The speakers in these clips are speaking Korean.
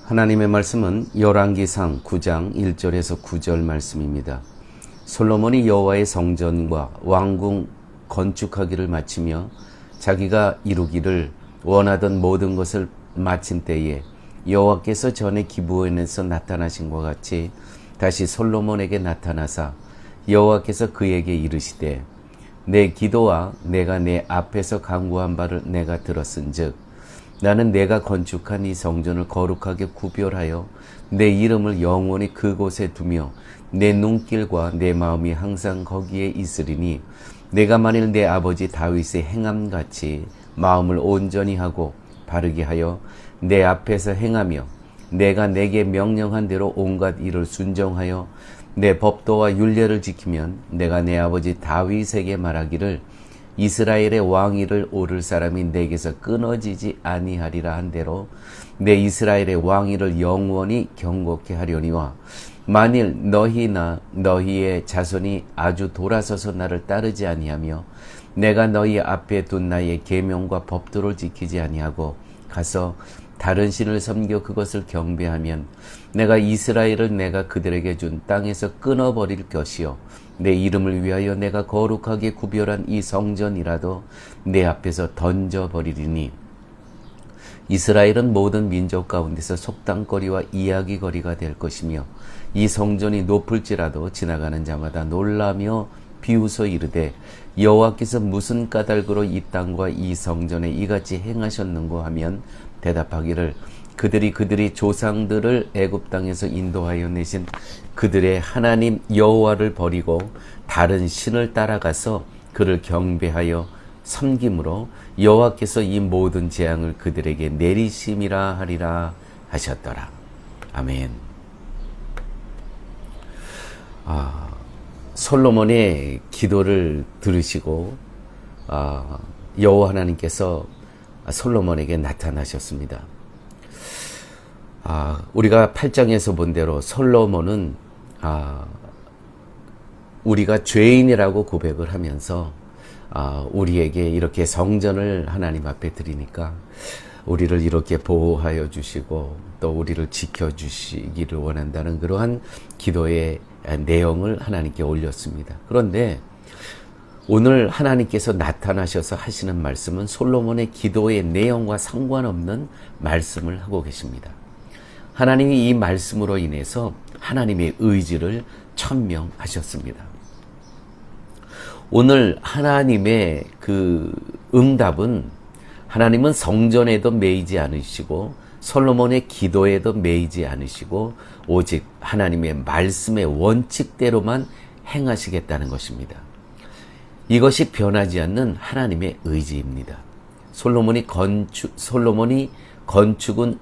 하나님의 말씀은 열왕기상 9장 1절에서 9절 말씀입니다. 솔로몬이 여호와의 성전과 왕궁 건축하기를 마치며 자기가 이루기를 원하던 모든 것을 마친 때에 여호와께서 전에 기브온에서 나타나신 것 같이 다시 솔로몬에게 나타나사 여호와께서 그에게 이르시되 내 기도와 내가 내 앞에서 간구한 바를 내가 들었은즉 나는 내가 건축한 이 성전을 거룩하게 구별하여 내 이름을 영원히 그곳에 두며 내 눈길과 내 마음이 항상 거기에 있으리니 내가 만일 내 아버지 다윗의 행함같이 마음을 온전히 하고 바르게 하여 내 앞에서 행하며 내가 내게 명령한 대로 온갖 일을 순종하여 내 법도와 율례를 지키면 내가 내 아버지 다윗에게 말하기를 이스라엘의 왕위를 오를 사람이 내게서 끊어지지 아니하리라 한 대로 내 이스라엘의 왕위를 영원히 경고케 하려니와 만일 너희나 너희의 자손이 아주 돌아서서 나를 따르지 아니하며 내가 너희 앞에 둔 나의 계명과 법도를 지키지 아니하고 가서 다른 신을 섬겨 그것을 경배하면 내가 이스라엘을 내가 그들에게 준 땅에서 끊어버릴 것이요 내 이름을 위하여 내가 거룩하게 구별한 이 성전이라도 내 앞에서 던져버리리니 이스라엘은 모든 민족 가운데서 속담거리와 이야기거리가 될 것이며 이 성전이 높을지라도 지나가는 자마다 놀라며 비웃어 이르되 여호와께서 무슨 까닭으로 이 땅과 이 성전에 이같이 행하셨는고 하면 대답하기를 그들이 조상들을 애굽 땅에서 인도하여 내신 그들의 하나님 여호와를 버리고 다른 신을 따라가서 그를 경배하여 섬김으로 여호와께서 이 모든 재앙을 그들에게 내리심이라 하리라 하셨더라. 아멘. 솔로몬의 기도를 들으시고 여호와 하나님께서 솔로몬에게 나타나셨습니다. 우리가 8장에서 본 대로 솔로몬은 우리가 죄인이라고 고백을 하면서 우리에게 이렇게 성전을 하나님 앞에 드리니까 우리를 이렇게 보호하여 주시고 또 우리를 지켜주시기를 원한다는 그러한 기도의 내용을 하나님께 올렸습니다. 그런데 오늘 하나님께서 나타나셔서 하시는 말씀은 솔로몬의 기도의 내용과 상관없는 말씀을 하고 계십니다. 하나님이 이 말씀으로 인해서 하나님의 의지를 천명하셨습니다. 오늘 하나님의 그 응답은 하나님은 성전에도 매이지 않으시고 솔로몬의 기도에도 매이지 않으시고 오직 하나님의 말씀의 원칙대로만 행하시겠다는 것입니다. 이것이 변하지 않는 하나님의 의지입니다. 솔로몬이 건축은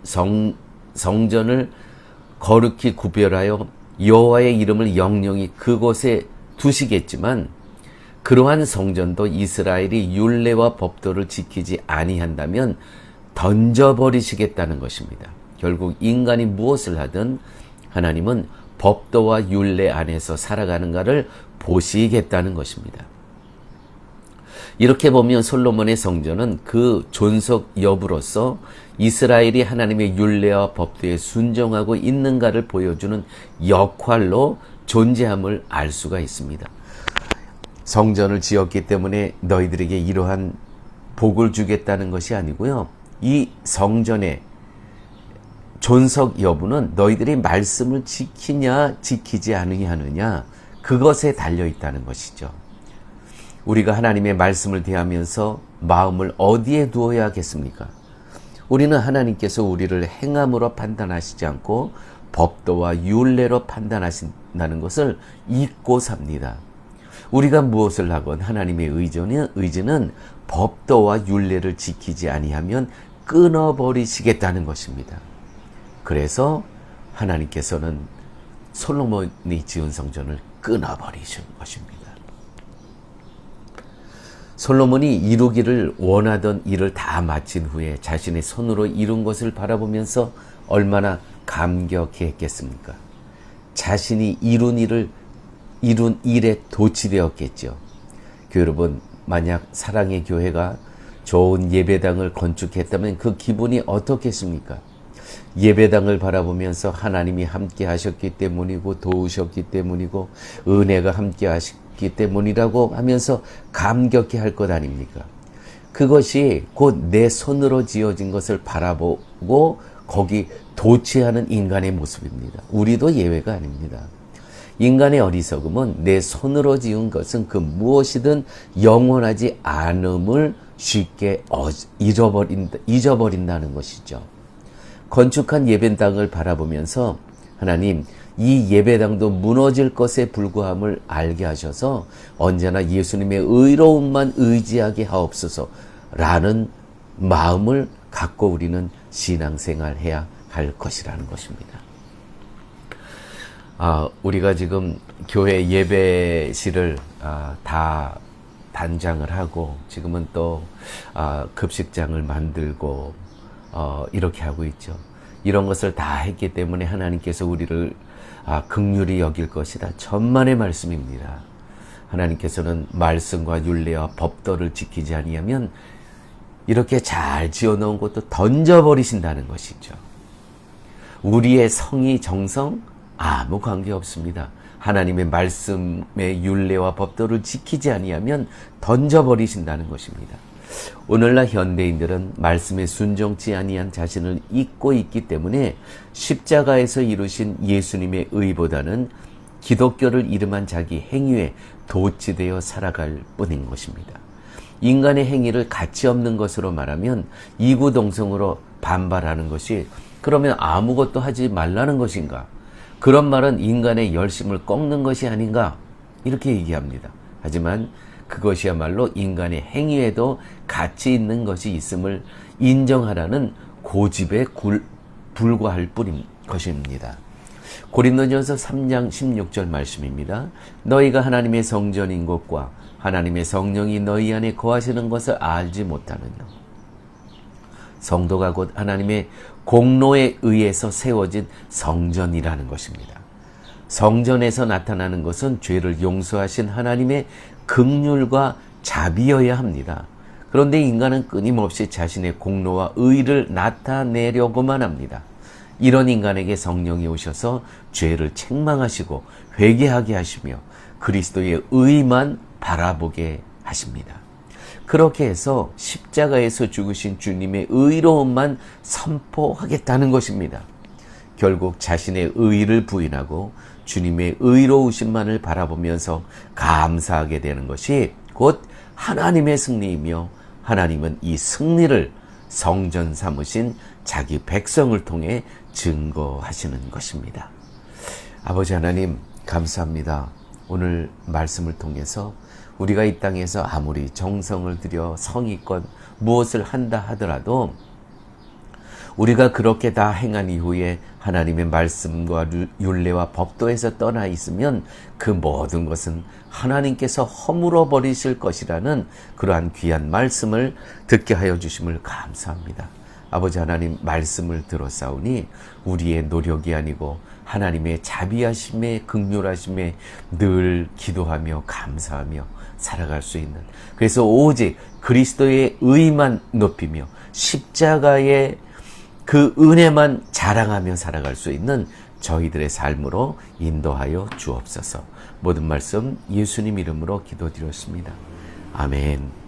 성전을 거룩히 구별하여 여호와의 이름을 영영히 그곳에 두시겠지만 그러한 성전도 이스라엘이 율례와 법도를 지키지 아니한다면 던져버리시겠다는 것입니다. 결국 인간이 무엇을 하든 하나님은 법도와 율례 안에서 살아가는가를 보시겠다는 것입니다. 이렇게 보면 솔로몬의 성전은 그 존속 여부로서 이스라엘이 하나님의 율례와 법도에 순종하고 있는가를 보여주는 역할로 존재함을 알 수가 있습니다. 성전을 지었기 때문에 너희들에게 이러한 복을 주겠다는 것이 아니고요. 이 성전의 존속 여부는 너희들이 말씀을 지키냐 지키지 않느냐 그것에 달려 있다는 것이죠. 우리가 하나님의 말씀을 대하면서 마음을 어디에 두어야 하겠습니까? 우리는 하나님께서 우리를 행함으로 판단하시지 않고 법도와 율례로 판단하신다는 것을 잊고 삽니다. 우리가 무엇을 하건 하나님의 의지는 법도와 율례를 지키지 아니하면 끊어버리시겠다는 것입니다. 그래서 하나님께서는 솔로몬이 지은 성전을 끊어버리신 것입니다. 솔로몬이 이루기를 원하던 일을 다 마친 후에 자신의 손으로 이룬 것을 바라보면서 얼마나 감격했겠습니까? 자신이 이룬 일에 도취되었겠죠. 여러분, 만약 사랑의 교회가 좋은 예배당을 건축했다면 그 기분이 어떻겠습니까? 예배당을 바라보면서 하나님이 함께 하셨기 때문이고 도우셨기 때문이고 은혜가 함께 하셨기 때문이라고 하면서 감격해 할 것 아닙니까? 그것이 곧 내 손으로 지어진 것을 바라보고 거기 도취하는 인간의 모습입니다. 우리도 예외가 아닙니다. 인간의 어리석음은 내 손으로 지은 것은 그 무엇이든 영원하지 않음을 쉽게 잊어버린다는 것이죠. 건축한 예배당을 바라보면서 하나님, 이 예배당도 무너질 것에 불과함을 알게 하셔서 언제나 예수님의 의로움만 의지하게 하옵소서라는 마음을 갖고 우리는 신앙생활 해야 할 것이라는 것입니다. 우리가 지금 교회 예배실을 다 단장을 하고 지금은 또 급식장을 만들고 이렇게 하고 있죠. 이런 것을 다 했기 때문에 하나님께서 우리를 긍휼히 여길 것이다. 천만의 말씀입니다. 하나님께서는 말씀과 율례와 법도를 지키지 아니하면 이렇게 잘 지어놓은 것도 던져버리신다는 것이죠. 우리의 성의 정성 아무 관계 없습니다. 하나님의 말씀의 율례와 법도를 지키지 아니하면 던져버리신다는 것입니다. 오늘날 현대인들은 말씀에 순종치 아니한 자신을 잊고 있기 때문에 십자가에서 이루신 예수님의 의보다는 기독교를 이름한 자기 행위에 도취되어 살아갈 뿐인 것입니다. 인간의 행위를 가치 없는 것으로 말하면 이구동성으로 반발하는 것이 그러면 아무것도 하지 말라는 것인가? 그런 말은 인간의 열심을 꺾는 것이 아닌가? 이렇게 얘기합니다. 하지만 그것이야말로 인간의 행위에도 가치 있는 것이 있음을 인정하라는 고집에 불과할 뿐인 것입니다. 고린도전서 3장 16절 말씀입니다. 너희가 하나님의 성전인 것과 하나님의 성령이 너희 안에 거하시는 것을 알지 못하느냐. 성도가 곧 하나님의 공로에 의해서 세워진 성전이라는 것입니다. 성전에서 나타나는 것은 죄를 용서하신 하나님의 긍휼과 자비여야 합니다. 그런데 인간은 끊임없이 자신의 공로와 의를 나타내려고만 합니다. 이런 인간에게 성령이 오셔서 죄를 책망하시고 회개하게 하시며 그리스도의 의만 바라보게 하십니다. 그렇게 해서 십자가에서 죽으신 주님의 의로움만 선포하겠다는 것입니다. 결국 자신의 의를 부인하고 주님의 의로우심만을 바라보면서 감사하게 되는 것이 곧 하나님의 승리이며 하나님은 이 승리를 성전 삼으신 자기 백성을 통해 증거하시는 것입니다. 아버지 하나님 감사합니다. 오늘 말씀을 통해서 우리가 이 땅에서 아무리 정성을 들여 성의껏 무엇을 한다 하더라도 우리가 그렇게 다 행한 이후에 하나님의 말씀과 율례와 법도에서 떠나 있으면 그 모든 것은 하나님께서 허물어 버리실 것이라는 그러한 귀한 말씀을 듣게 하여 주심을 감사합니다. 아버지 하나님 말씀을 들었사오니 우리의 노력이 아니고 하나님의 자비하심에 긍휼하심에 늘 기도하며 감사하며 살아갈 수 있는, 그래서 오직 그리스도의 의만 높이며 십자가의 그 은혜만 자랑하며 살아갈 수 있는 저희들의 삶으로 인도하여 주옵소서. 모든 말씀 예수님 이름으로 기도드렸습니다. 아멘.